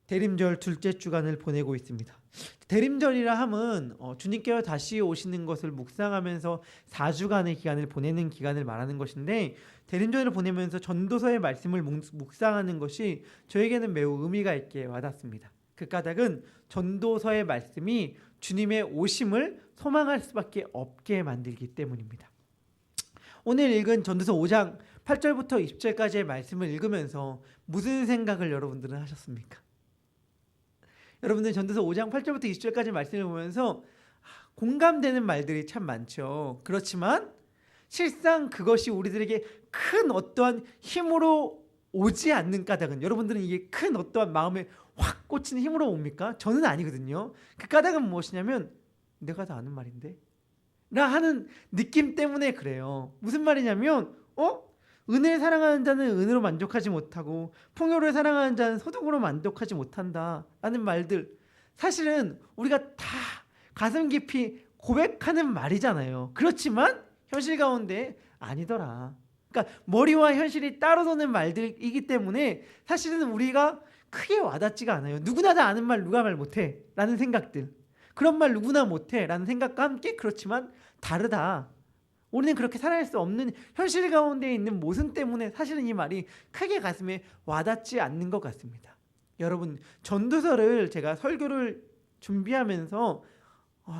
대림절 둘째 주간을 보내고 있습니다. 대림절이라 함은 주님께서 다시 오시는 것을 묵상하면서 4주간의 기간을 보내는 기간을 말하는 것인데, 대림절을 보내면서 전도서의 말씀을 묵상하는 것이 저에게는 매우 의미가 있게 와닿습니다. 그 까닭은 전도서의 말씀이 주님의 오심을 소망할 수밖에 없게 만들기 때문입니다. 오늘 읽은 전도서 5장 8절부터 20절까지의 말씀을 읽으면서 무슨 생각을 여러분들은 하셨습니까? 여러분들 전도서 5장 8절부터 20절까지 말씀을 보면서 공감되는 말들이 참 많죠. 그렇지만 실상 그것이 우리들에게 큰 어떠한 힘으로 오지 않는 까닭은, 여러분들은 이게 큰 어떠한 마음에 확 꽂히는 힘으로 옵니까? 저는 아니거든요. 그 까닭은 무엇이냐면 내가 다 아는 말인데 라 하는 느낌 때문에 그래요. 무슨 말이냐면 은혜를 사랑하는 자는 은혜로 만족하지 못하고 풍요를 사랑하는 자는 소득으로 만족하지 못한다 라는 말들, 사실은 우리가 다 가슴 깊이 고백하는 말이잖아요. 그렇지만 현실 가운데 아니더라. 그러니까 머리와 현실이 따로 노는 말들이기 때문에 사실은 우리가 크게 와닿지가 않아요. 누구나 다 아는 말 누가 말 못해 라는 생각들, 그런 말 누구나 못해 라는 생각과 함께 그렇지만 다르다, 우리는 그렇게 살아갈 수 없는 현실 가운데 있는 모순 때문에 사실은 이 말이 크게 가슴에 와닿지 않는 것 같습니다. 여러분, 전도서를 제가 설교를 준비하면서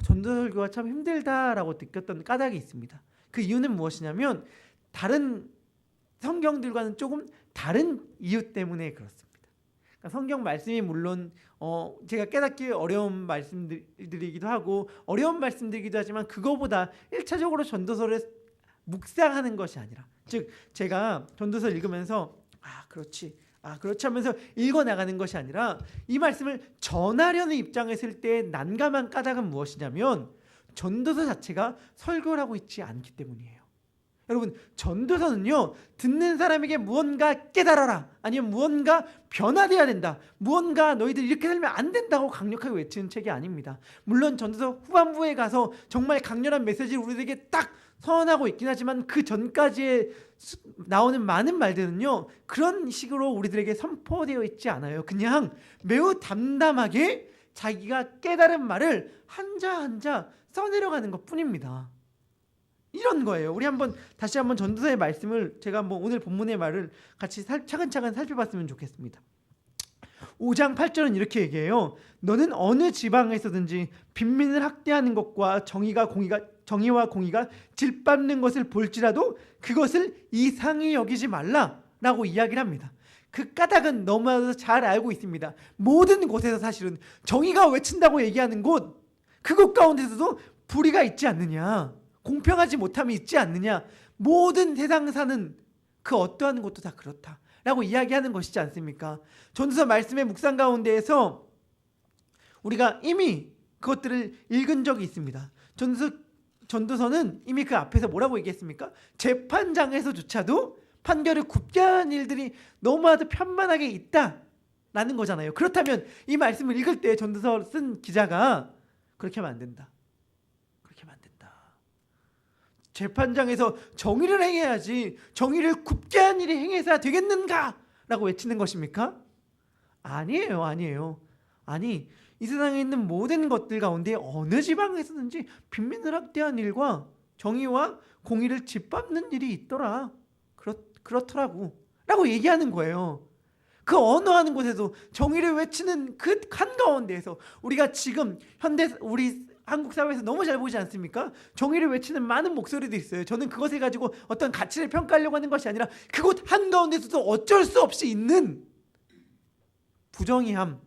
전도 설교가 참 힘들다라고 느꼈던 까닭이 있습니다. 그 이유는 무엇이냐면 다른 성경들과는 조금 다른 이유 때문에 그렇습니다. 그러니까 성경 말씀이 물론 제가 깨닫기 어려운 말씀들이기도 하고 어려운 말씀들이기도 하지만, 그거보다 1차적으로 전도서를 묵상하는 것이 아니라, 즉 제가 전도서를 읽으면서 그렇지 하면서 읽어나가는 것이 아니라 이 말씀을 전하려는 입장에 있을 때 난감한 까닭은 무엇이냐면 전도서 자체가 설교를 하고 있지 않기 때문이에요. 여러분, 전도서는요, 듣는 사람에게 무언가 깨달아라, 아니면 무언가 변화되어야 된다, 무언가 너희들 이렇게 살면 안 된다고 강력하게 외치는 책이 아닙니다. 물론 전도서 후반부에 가서 정말 강렬한 메시지를 우리에게 딱 선언하고 있긴 하지만 그 전까지에 나오는 많은 말들은요, 그런 식으로 우리들에게 선포되어 있지 않아요. 그냥 매우 담담하게 자기가 깨달은 말을 한자 한자 써내려가는 것 뿐입니다. 이런 거예요. 우리 다시 한번 전도서의 말씀을 제가 한번 오늘 본문의 말을 같이 차근차근 살펴봤으면 좋겠습니다. 5장 8절은 이렇게 얘기해요. 너는 어느 지방에서든지 빈민을 학대하는 것과 정의와 공의가 질밟는 것을 볼지라도 그것을 이상히 여기지 말라라고 이야기를 합니다. 그 까닭은 너무나도 잘 알고 있습니다. 모든 곳에서 사실은 정의가 외친다고 얘기하는 곳, 그곳 가운데서도 불의가 있지 않느냐, 공평하지 못함이 있지 않느냐, 모든 세상 사는 그 어떠한 것도 다 그렇다라고 이야기하는 것이지 않습니까? 전도서 말씀의 묵상 가운데에서 우리가 이미 그것들을 읽은 적이 있습니다. 전도서는 이미 그 앞에서 뭐라고 얘기했습니까? 재판장에서조차도 판결을 굽게 하는 일들이 너무나도 편만하게 있다라는 거잖아요. 그렇다면 이 말씀을 읽을 때 전도서 쓴 기자가 그렇게 하면 안 된다, 재판장에서 정의를 행해야지 정의를 굽게 한 일이 행해서야 되겠는가? 라고 외치는 것입니까? 아니에요. 아니, 이 세상에 있는 모든 것들 가운데 어느 지방에서든지 빈민을 학대한 일과 정의와 공의를 짓밟는 일이 있더라. 그렇더라고. 라고 얘기하는 거예요. 그 어느 하는 곳에서 정의를 외치는 그 한가운데에서 우리가 지금 우리 한국 사회에서 너무 잘 보지 않습니까? 정의를 외치는 많은 목소리도 있어요. 저는 그것을 가지고 어떤 가치를 평가하려고 하는 것이 아니라 그곳 한가운데서도 어쩔 수 없이 있는 부정의함,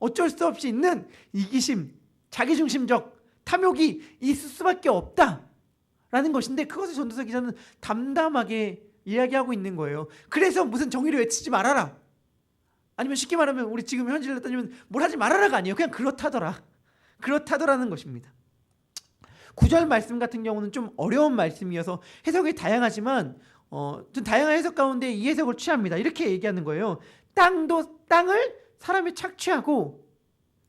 어쩔 수 없이 있는 이기심, 자기중심적 탐욕이 있을 수밖에 없다라는 것인데, 그것을 전도서 기자는 담담하게 이야기하고 있는 거예요. 그래서 무슨 정의를 외치지 말아라, 아니면 쉽게 말하면 우리 지금 현실로 따지면 뭘 하지 말아라가 아니에요. 그냥 그렇다더라는 것입니다. 9절 말씀 같은 경우는 좀 어려운 말씀이어서 해석이 다양하지만 좀 다양한 해석 가운데 이 해석을 취합니다. 이렇게 얘기하는 거예요. 땅을 사람이 착취하고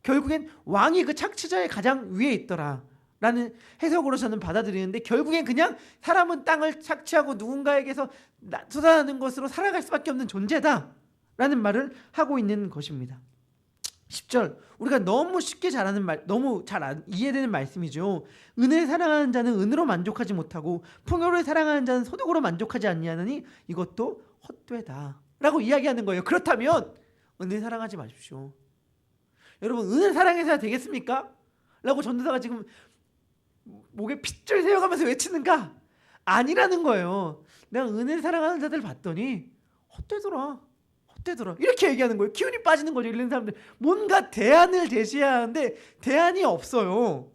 결국엔 왕이 그 착취자의 가장 위에 있더라 라는 해석으로 저는 받아들이는데, 결국엔 그냥 사람은 땅을 착취하고 누군가에게서 쏟아나는 것으로 살아갈 수밖에 없는 존재다 라는 말을 하고 있는 것입니다. 10절 우리가 너무 쉽게 잘하는 말, 너무 이해되는 말씀이죠. 은혜를 사랑하는 자는 은혜로 만족하지 못하고 풍요를 사랑하는 자는 소득으로 만족하지 아니하느니 이것도 헛되다 라고 이야기하는 거예요. 그렇다면 은혜 사랑하지 마십시오. 여러분 은혜 사랑해서야 되겠습니까? 라고 전도사가 지금 목에 핏줄 세워가면서 외치는가? 아니라는 거예요. 내가 은혜를 사랑하는 자들 봤더니 헛되더라 이렇게 얘기하는 거예요. 기운이 빠지는 거죠. 이런 사람들 뭔가 대안을 제시해야 하는데 대안이 없어요.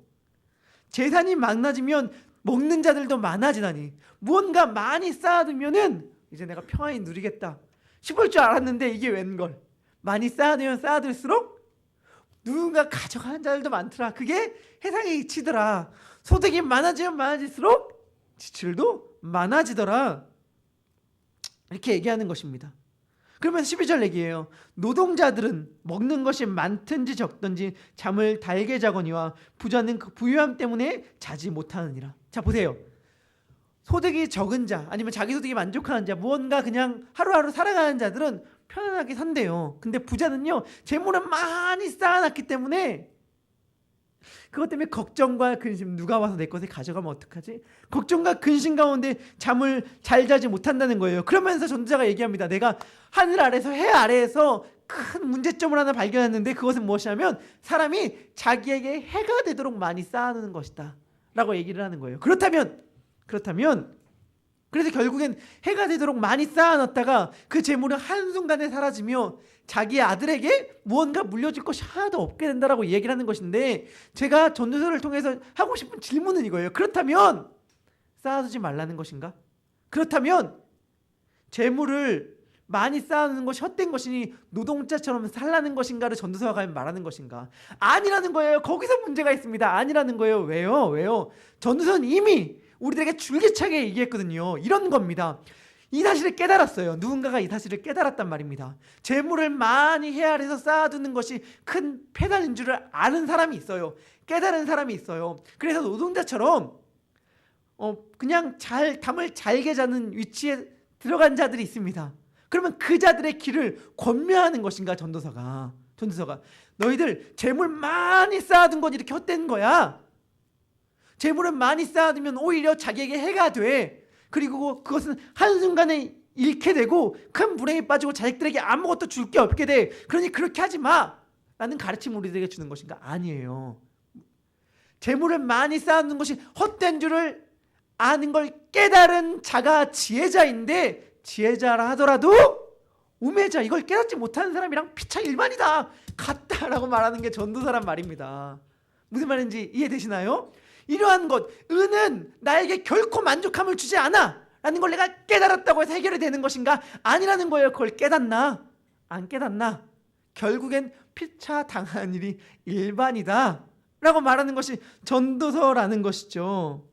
재산이 많아지면 먹는 자들도 많아지다니 무언가 많이 쌓아두면은 이제 내가 평안히 누리겠다 싶을 줄 알았는데 이게 웬걸. 많이 쌓아두면 쌓아둘수록 누군가 가져가는 자들도 많더라. 그게 세상의 이치더라. 소득이 많아지면 많아질수록 지출도 많아지더라. 이렇게 얘기하는 것입니다. 그러면 12절 얘기예요. 노동자들은 먹는 것이 많든지 적든지 잠을 달게 자거니와 부자는 그 부유함 때문에 자지 못하느니라. 자 보세요. 소득이 적은 자 아니면 자기 소득이 만족하는 자 무언가 그냥 하루하루 살아가는 자들은 편안하게 산대요. 근데 부자는요 재물을 많이 쌓아놨기 때문에 그것 때문에 걱정과 근심, 누가 와서 내 것을 가져가면 어떡하지? 걱정과 근심 가운데 잠을 잘 자지 못한다는 거예요. 그러면서 전도자가 얘기합니다. 내가 하늘 아래에서 해 아래에서 큰 문제점을 하나 발견했는데 그것은 무엇이냐면 사람이 자기에게 해가 되도록 많이 쌓아놓는 것이다 라고 얘기를 하는 거예요. 그렇다면 그래서 결국엔 해가 되도록 많이 쌓아놨다가 그 재물은 한순간에 사라지며 자기 아들에게 무언가 물려줄 것이 하나도 없게 된다라고 얘기를 하는 것인데 제가 전도서를 통해서 하고 싶은 질문은 이거예요. 그렇다면 쌓아두지 말라는 것인가? 그렇다면 재물을 많이 쌓아놓는 것이 헛된 것이니 노동자처럼 살라는 것인가를 전도서가 말하는 것인가? 아니라는 거예요. 거기서 문제가 있습니다. 아니라는 거예요. 왜요? 전도서는 이미 우리들에게 줄기차게 얘기했거든요. 이런 겁니다. 이 사실을 깨달았어요. 누군가가 이 사실을 깨달았단 말입니다. 재물을 많이 헤아려서 쌓아두는 것이 큰 패단인 줄을 아는 사람이 있어요. 깨달은 사람이 있어요. 그래서 노동자처럼 그냥 잠을 잘게 자는 위치에 들어간 자들이 있습니다. 그러면 그 자들의 길을 권면하는 것인가? 전도서가 너희들 재물 많이 쌓아둔 건 이렇게 헛된 거야. 재물을 많이 쌓아두면 오히려 자기에게 해가 돼. 그리고 그것은 한순간에 잃게 되고 큰 불행에 빠지고 자식들에게 아무것도 줄 게 없게 돼. 그러니 그렇게 하지 마 라는 가르침을 우리들에게 주는 것인가? 아니에요. 재물을 많이 쌓아두는 것이 헛된 줄을 아는 걸 깨달은 자가 지혜자인데 지혜자라 하더라도 우매자, 이걸 깨닫지 못하는 사람이랑 피차 일반이다 같다라고 말하는 게 전도사란 말입니다. 무슨 말인지 이해되시나요? 이러한 것, 은은 나에게 결코 만족함을 주지 않아 라는 걸 내가 깨달았다고 해서 해결이 되는 것인가? 아니라는 거예요. 그걸 깨닫나? 안 깨닫나? 결국엔 피차 당하는 일이 일반이다 라고 말하는 것이 전도서라는 것이죠.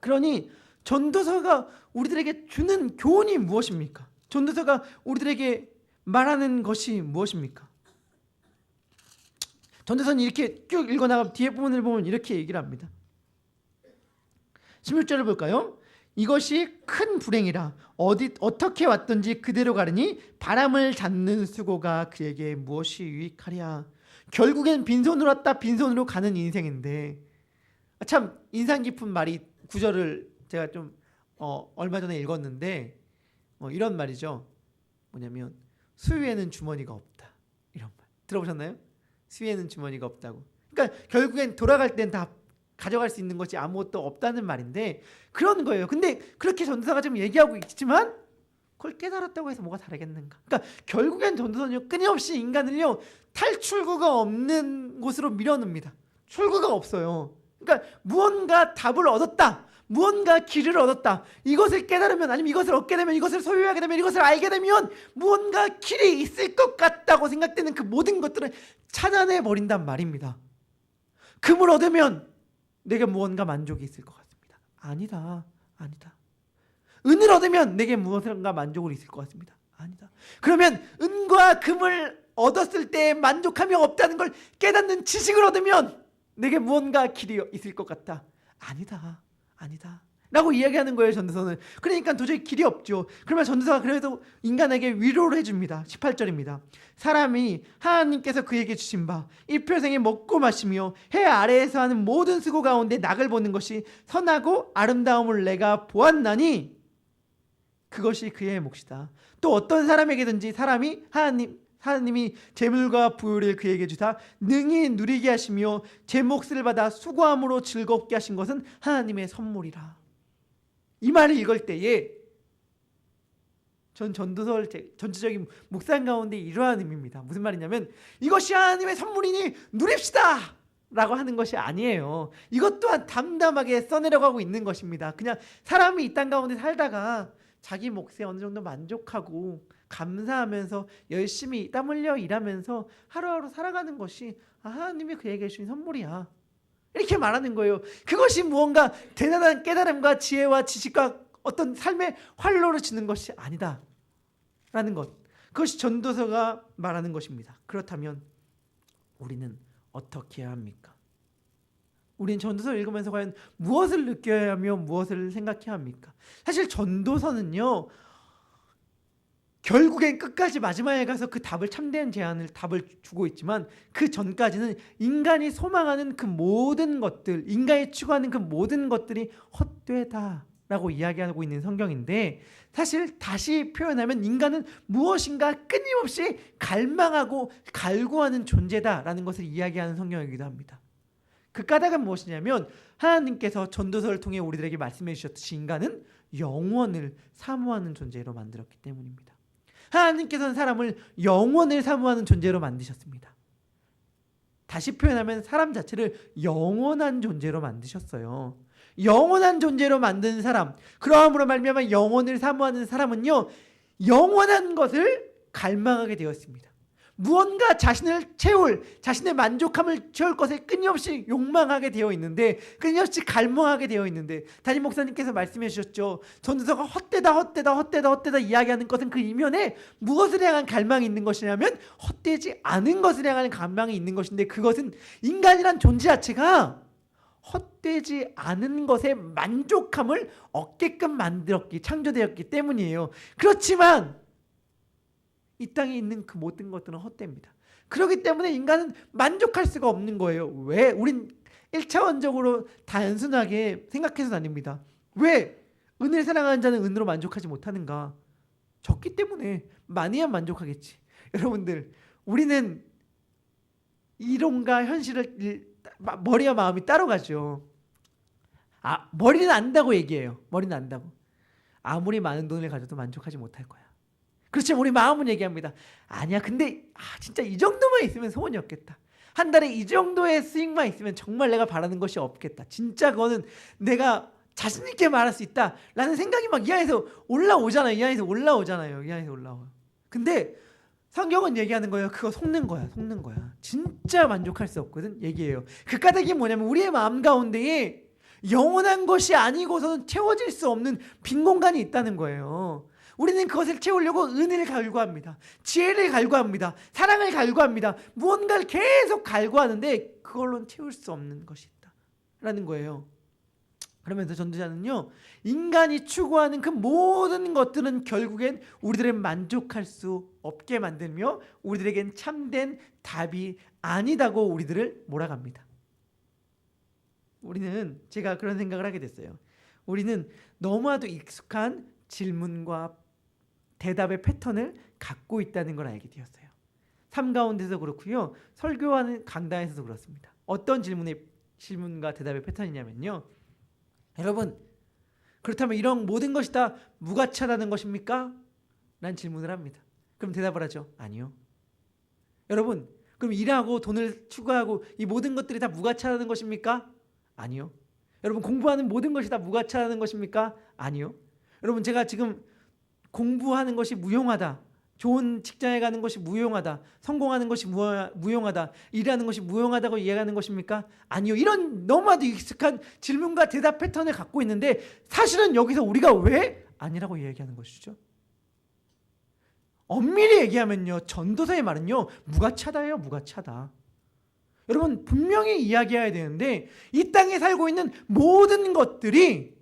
그러니 전도서가 우리들에게 주는 교훈이 무엇입니까? 전도서가 우리들에게 말하는 것이 무엇입니까? 전도서는 이렇게 쭉 읽어나가 뒤에 부분을 보면 이렇게 얘기를 합니다. 16절을 볼까요? 이것이 큰 불행이라 어떻게 왔든지 그대로 가르니 바람을 잡는 수고가 그에게 무엇이 유익하랴. 결국엔 빈손으로 왔다 빈손으로 가는 인생인데 참 인상 깊은 말이 구절을 제가 좀 얼마 전에 읽었는데 이런 말이죠. 뭐냐면 수위에는 주머니가 없다. 이런 말 들어보셨나요? 수위에는 주머니가 없다고. 그러니까 결국엔 돌아갈 땐 다 가져갈 수 있는 것이 아무것도 없다는 말인데 그런 거예요. 근데 그렇게 전도사가 지금 얘기하고 있지만 그걸 깨달았다고 해서 뭐가 다르겠는가? 그러니까 결국엔 전도사는요 끊임없이 인간을요 탈출구가 없는 곳으로 밀어넣습니다. 출구가 없어요. 그러니까 무언가 답을 얻었다. 무언가 길을 얻었다. 이것을 깨달으면 아니면 이것을 얻게 되면 이것을 소유하게 되면 이것을 알게 되면 무언가 길이 있을 것 같다고 생각되는 그 모든 것들을 찾아내 버린단 말입니다. 금을 얻으면 내게 무언가 만족이 있을 것 같습니다. 아니다. 은을 얻으면 내게 무언가 만족이 있을 것 같습니다. 아니다. 그러면 은과 금을 얻었을 때 만족함이 없다는 걸 깨닫는 지식을 얻으면 내게 무언가 길이 있을 것 같다. 아니다. 라고 이야기하는 거예요. 전도서는. 그러니까 도저히 길이 없죠. 그러면 전도서가 그래도 인간에게 위로를 해줍니다. 18절입니다. 사람이 하나님께서 그에게 주신 바 일평생에 먹고 마시며 해 아래에서 하는 모든 수고 가운데 낙을 보는 것이 선하고 아름다움을 내가 보았나니 그것이 그의 몫이다. 또 어떤 사람에게든지 하나님이 재물과 부유를 그에게 주사 능히 누리게 하시며 제 몫을 받아 수고함으로 즐겁게 하신 것은 하나님의 선물이라. 이 말을 읽을 때에 전 전도서 전체적인 묵상 가운데 이러한 의미입니다. 무슨 말이냐면 이것이 하나님의 선물이니 누립시다 라고 하는 것이 아니에요. 이것 또한 담담하게 써내려가고 있는 것입니다. 그냥 사람이 이 땅 가운데 살다가 자기 몫에 어느 정도 만족하고 감사하면서 열심히 땀 흘려 일하면서 하루하루 살아가는 것이 하나님이 그에게 주신 선물이야, 이렇게 말하는 거예요. 그것이 무언가 대단한 깨달음과 지혜와 지식과 어떤 삶의 활로를 주는 것이 아니다 라는 것, 그것이 전도서가 말하는 것입니다. 그렇다면 우리는 어떻게 해야 합니까? 우리는 전도서를 읽으면서 과연 무엇을 느껴야 하며 무엇을 생각해야 합니까? 사실 전도서는요, 결국엔 끝까지 마지막에 가서 그 답을, 참된 답을 주고 있지만 그 전까지는 인간이 소망하는 그 모든 것들, 인간이 추구하는 그 모든 것들이 헛되다라고 이야기하고 있는 성경인데, 사실 다시 표현하면 인간은 무엇인가 끊임없이 갈망하고 갈구하는 존재다라는 것을 이야기하는 성경이기도 합니다. 그 까닭은 무엇이냐면 하나님께서 전도서를 통해 우리들에게 말씀해 주셨듯이 인간은 영원을 사모하는 존재로 만들었기 때문입니다. 하나님께서는 사람을 영원을 사모하는 존재로 만드셨습니다. 다시 표현하면 사람 자체를 영원한 존재로 만드셨어요. 영원한 존재로 만든 사람, 그러함으로 말미암아 영원을 사모하는 사람은요, 영원한 것을 갈망하게 되었습니다. 무언가 자신을 채울, 자신의 만족함을 채울 것에 끊임없이 욕망하게 되어 있는데, 끊임없이 갈망하게 되어 있는데, 담임 목사님께서 말씀해 주셨죠. 전도서가 헛되다 이야기하는 것은 그 이면에 무엇을 향한 갈망이 있는 것이냐면 헛되지 않은 것을 향한 갈망이 있는 것인데, 그것은 인간이란 존재 자체가 헛되지 않은 것에 만족함을 얻게끔 창조되었기 때문이에요. 그렇지만 이 땅에 있는 그 모든 것들은 헛됩니다. 그렇기 때문에 인간은 만족할 수가 없는 거예요. 왜? 우린 1차원적으로 단순하게 생각해서는 아닙니다. 왜? 은혜를 사랑하는 자는 은으로 만족하지 못하는가? 적기 때문에 많이야 만족하겠지. 여러분들, 우리는 이론과 현실을 머리와 마음이 따로 가죠. 머리는 안다고 얘기해요. 머리는 안다고. 아무리 많은 돈을 가져도 만족하지 못할 거야. 그렇지만 우리 마음은 얘기합니다. 아니야, 근데 진짜 이 정도만 있으면 소원이 없겠다. 한 달에 이 정도의 수익만 있으면 정말 내가 바라는 것이 없겠다. 진짜 그거는 내가 자신 있게 말할 수 있다 라는 생각이 막 이 안에서 올라오잖아요. 이 안에서 올라와요. 근데 성경은 얘기하는 거예요. 그거 속는 거야. 진짜 만족할 수 없거든. 얘기해요. 그 까닭이 뭐냐면 우리의 마음 가운데에 영원한 것이 아니고서는 채워질 수 없는 빈 공간이 있다는 거예요. 우리는 그것을 채우려고 은혜를 갈구합니다. 지혜를 갈구합니다. 사랑을 갈구합니다. 무언가를 계속 갈구하는데 그걸로는 채울 수 없는 것이 있다라는 거예요. 그러면서 전도자는요, 인간이 추구하는 그 모든 것들은 결국엔 우리들을 만족할 수 없게 만들며 우리들에겐 참된 답이 아니다고 우리들을 몰아갑니다. 제가 그런 생각을 하게 됐어요. 우리는 너무나도 익숙한 질문과 대답의 패턴을 갖고 있다는 걸 알게 되었어요. 삶 가운데서 그렇고요, 설교하는 강단에서도 그렇습니다. 어떤 질문과 대답의 패턴이냐면요, 여러분, 그렇다면 이런 모든 것이 다 무가치하다는 것입니까? 라는 질문을 합니다. 그럼 대답을 하죠. 아니요. 여러분, 그럼 일하고 돈을 추구하고 이 모든 것들이 다 무가치하다는 것입니까? 아니요. 여러분, 공부하는 모든 것이 다 무가치하다는 것입니까? 아니요. 여러분, 제가 지금 공부하는 것이 무용하다, 좋은 직장에 가는 것이 무용하다, 성공하는 것이 무용하다, 일하는 것이 무용하다고 이해하는 것입니까? 아니요. 이런 너무나도 익숙한 질문과 대답 패턴을 갖고 있는데 사실은 여기서 우리가 왜 아니라고 이야기하는 것이죠? 엄밀히 얘기하면요, 전도서의 말은요, 무가치하다예요. 무가치하다. 여러분, 분명히 이야기해야 되는데 이 땅에 살고 있는 모든 것들이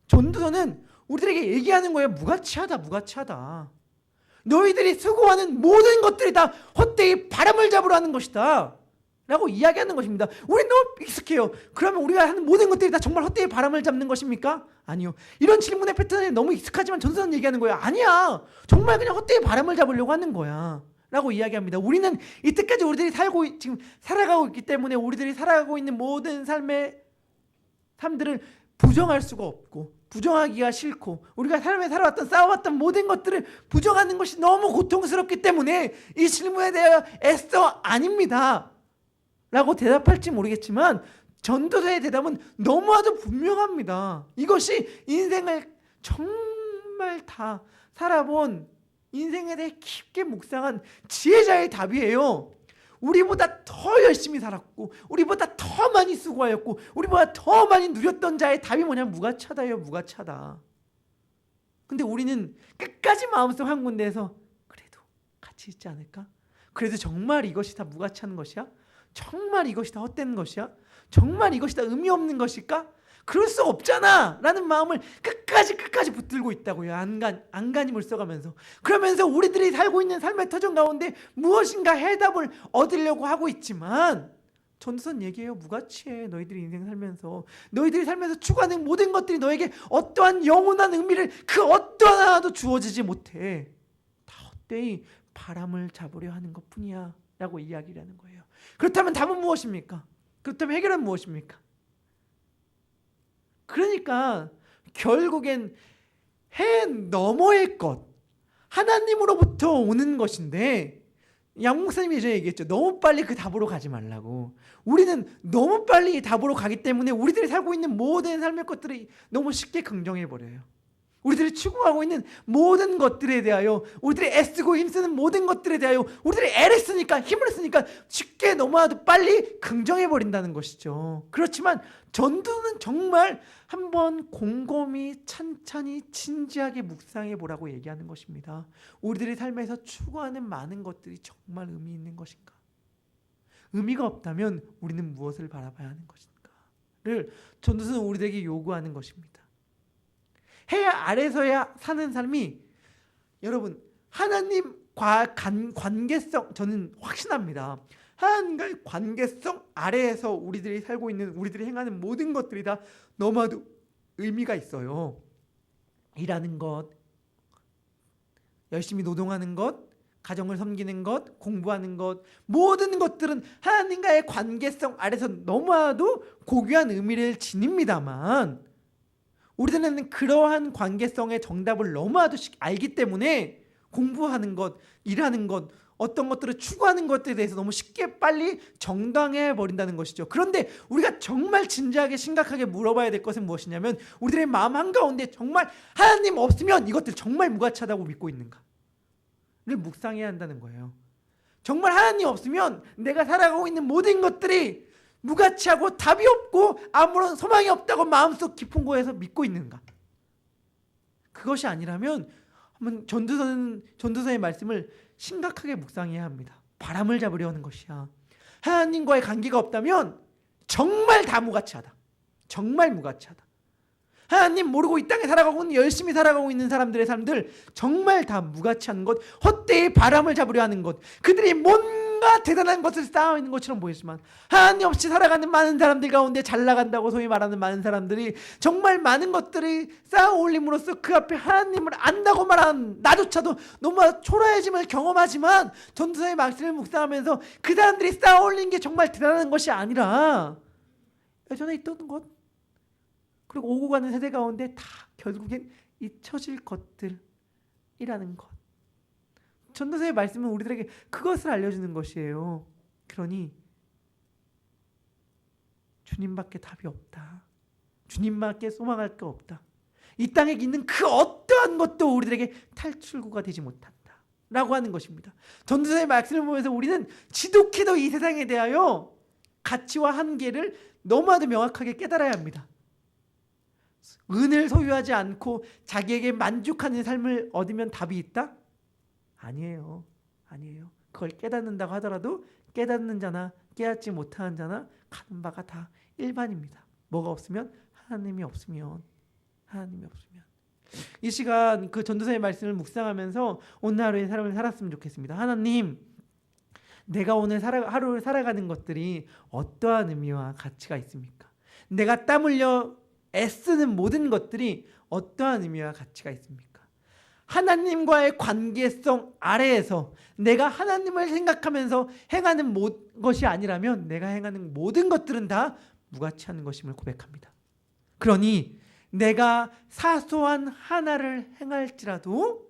전도서는 우리들에게 얘기하는 거예요. 무가치하다, 무가치하다. 너희들이 수고하는 모든 것들이 다 헛되이 바람을 잡으러 하는 것이다 라고 이야기하는 것입니다. 우린 너무 익숙해요. 그러면 우리가 하는 모든 것들이 다 정말 헛되이 바람을 잡는 것입니까? 아니요. 이런 질문의 패턴에 너무 익숙하지만 전도서는 얘기하는 거예요. 아니야. 정말 그냥 헛되이 바람을 잡으려고 하는 거야 라고 이야기합니다. 우리는 이때까지 우리들이 지금 살아가고 있기 때문에 우리들이 살아가고 있는 모든 삶의 삶들을 부정할 수가 없고 부정하기가 싫고 우리가 삶에 살아왔던 싸워왔던 모든 것들을 부정하는 것이 너무 고통스럽기 때문에 이 질문에 대하여 애써 아닙니다 라고 대답할지 모르겠지만 전도서의 대답은 너무나도 분명합니다. 이것이 인생을 정말 다 살아본 인생에 대해 깊게 묵상한 지혜자의 답이에요. 우리보다 더 열심히 살았고 우리보다 더 많이 수고하였고 우리보다 더 많이 누렸던 자의 답이 뭐냐면 무가차다예요. 무가차다. 근데 우리는 끝까지 마음속 한 군데에서 그래도 같이 있지 않을까? 그래도 정말 이것이 다 무가차는 것이야? 정말 이것이 다 헛되는 것이야? 정말 이것이 다 의미 없는 것일까? 그럴 수 없잖아 라는 마음을 끝까지 붙들고 있다고요. 안간힘을 물써가면서. 그러면서 우리들이 살고 있는 삶의 터전 가운데 무엇인가 해답을 얻으려고 하고 있지만 전도서는 얘기해요. 무가치해. 너희들이 인생 살면서 너희들이 살면서 추구하는 모든 것들이 너에게 어떠한 영원한 의미를 그 어떠한 하나도 주어지지 못해. 다 헛되이 바람을 잡으려 하는 것뿐이야 라고 이야기를 하는 거예요. 그렇다면 답은 무엇입니까? 그렇다면 해결은 무엇입니까? 그러니까 결국엔 해 너머의 것 하나님으로부터 오는 것인데 양 목사님이 예전에 얘기했죠. 너무 빨리 그 답으로 가지 말라고. 우리는 너무 빨리 답으로 가기 때문에 우리들이 살고 있는 모든 삶의 것들이 너무 쉽게 긍정해버려요. 우리들이 추구하고 있는 모든 것들에 대하여 우리들이 애쓰고 힘쓰는 모든 것들에 대하여 우리들이 애를 쓰니까 힘을 쓰니까 쉽게 너무나도 빨리 긍정해버린다는 것이죠. 그렇지만 전도는 정말 한번 곰곰이 찬찬히 진지하게 묵상해보라고 얘기하는 것입니다. 우리들의 삶에서 추구하는 많은 것들이 정말 의미 있는 것인가? 의미가 없다면 우리는 무엇을 바라봐야 하는 것인가를 전도서는 우리들에게 요구하는 것입니다. 해 아래서야 사는 삶이 여러분 하나님과 관계성 저는 확신합니다. 하나님과의 관계성 아래에서 우리들이 살고 있는 우리들이 행하는 모든 것들이 다 너무나도 의미가 있어요. 일하는 것, 열심히 노동하는 것, 가정을 섬기는 것, 공부하는 것 모든 것들은 하나님과의 관계성 아래서 너무나도 고귀한 의미를 지닙니다만 우리들은 그러한 관계성의 정답을 너무나도 알기 때문에 공부하는 것, 일하는 것, 어떤 것들을 추구하는 것들에 대해서 너무 쉽게 빨리 정당해 버린다는 것이죠. 그런데 우리가 정말 진지하게 심각하게 물어봐야 될 것은 무엇이냐면 우리들의 마음 한가운데 정말 하나님 없으면 이것들 정말 무가치하다고 믿고 있는가를 묵상해야 한다는 거예요. 정말 하나님 없으면 내가 살아가고 있는 모든 것들이 무가치하고 답이 없고 아무런 소망이 없다고 마음속 깊은 곳에서 믿고 있는가? 그것이 아니라면 한번 전도서의 말씀을 심각하게 묵상해야 합니다. 바람을 잡으려 하는 것이야. 하나님과의 관계가 없다면 정말 다 무가치하다. 정말 무가치하다. 하나님 모르고 이 땅에 살아가고 있는 열심히 살아가고 있는 사람들의 삶들 정말 다 무가치한 것, 헛되이 바람을 잡으려 하는 것, 그들이 뭔가 대단한 것을 쌓아 있는 것처럼 보이지만 하나님 없이 살아가는 많은 사람들 가운데 잘 나간다고 소위 말하는 많은 사람들이 정말 많은 것들이 쌓아 올림으로써 그 앞에 하나님을 안다고 말하는 나조차도 너무 초라해짐을 경험하지만 전도서의 말씀을 묵상하면서 그 사람들이 쌓아 올린 게 정말 대단한 것이 아니라 예전에 있던 것 그리고 오고 가는 세대 가운데 다 결국엔 잊혀질 것들이라는 것. 전도서의 말씀은 우리들에게 그것을 알려주는 것이에요. 그러니 주님밖에 답이 없다. 주님밖에 소망할 게 없다. 이 땅에 있는 그 어떠한 것도 우리들에게 탈출구가 되지 못한다. 라고 하는 것입니다. 전도서의 말씀을 보면서 우리는 지독히도 이 세상에 대하여 가치와 한계를 너무나도 명확하게 깨달아야 합니다. 은을 소유하지 않고 자기에게 만족하는 삶을 얻으면 답이 있다? 아니에요. 아니에요. 그걸 깨닫는다고 하더라도 깨닫는 자나 깨닫지 못하는 자나 가는 바가 다 일반입니다. 뭐가 없으면 하나님이 없으면 하나님이 없으면. 이 시간 그 전도사의 말씀을 묵상하면서 오늘 하루의 삶을 살았으면 좋겠습니다. 하나님, 내가 오늘 하루를 살아가는 것들이 어떠한 의미와 가치가 있습니까? 내가 땀 흘려 애쓰는 모든 것들이 어떠한 의미와 가치가 있습니까? 하나님과의 관계성 아래에서 내가 하나님을 생각하면서 행하는 것이 아니라면 내가 행하는 모든 것들은 다 무가치한 것임을 고백합니다. 그러니 내가 사소한 하나를 행할지라도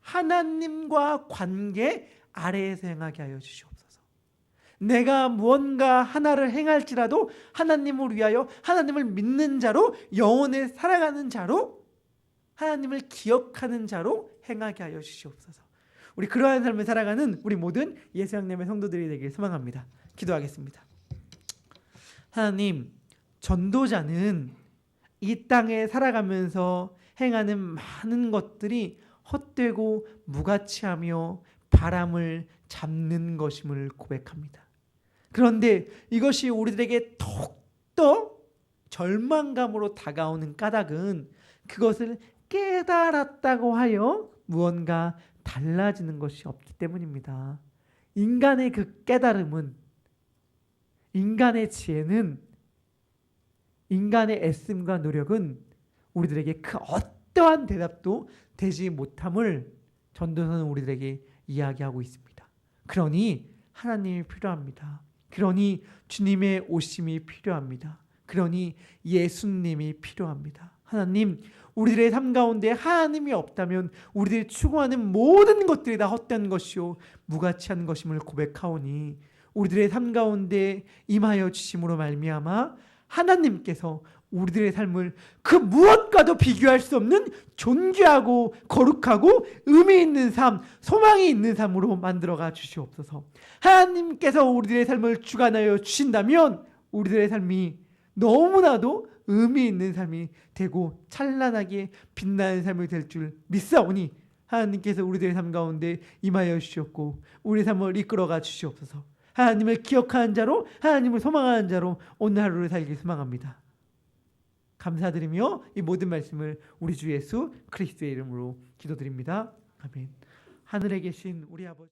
하나님과 관계 아래에서 행하게 하여 주시옵소서. 내가 무언가 하나를 행할지라도 하나님을 위하여 하나님을 믿는 자로, 영혼을 살아가는 자로, 하나님을 기억하는 자로 행하게 하여 주시옵소서. 우리 그러한 삶을 살아가는 우리 모든 예수양님의 성도들이 되길 소망합니다. 기도하겠습니다. 하나님, 전도자는 이 땅에 살아가면서 행하는 많은 것들이 헛되고 무가치하며 바람을 잡는 것임을 고백합니다. 그런데 이것이 우리들에게 더욱더 절망감으로 다가오는 까닭은 그것을 깨달았다고 하여 무언가 달라지는 것이 없기 때문입니다. 인간의 그 깨달음은, 인간의 지혜는, 인간의 애씀과 노력은 우리들에게 그 어떠한 대답도 되지 못함을 전도서는 우리들에게 이야기하고 있습니다. 그러니 하나님이 필요합니다. 그러니 주님의 오심이 필요합니다. 그러니 예수님이 필요합니다. 하나님, 우리들의 삶 가운데 하나님이 없다면 우리들이 추구하는 모든 것들이 다 헛된 것이요 무가치한 것임을 고백하오니 우리들의 삶 가운데 임하여 주심으로 말미암아 하나님께서 우리들의 삶을 그 무엇과도 비교할 수 없는 존귀하고 거룩하고 의미 있는 삶, 소망이 있는 삶으로 만들어가 주시옵소서. 하나님께서 우리들의 삶을 주관하여 주신다면 우리들의 삶이 너무나도 의미 있는 삶이 되고 찬란하게 빛나는 삶이 될 줄 믿사오니 하나님께서 우리들의 삶 가운데 임하여 주시옵고 우리의 삶을 이끌어가 주시옵소서. 하나님을 기억하는 자로, 하나님을 소망하는 자로 오늘 하루를 살길 소망합니다. 감사드리며 이 모든 말씀을 우리 주 예수 그리스도의 이름으로 기도드립니다. 아멘. 하늘에 계신 우리 아버지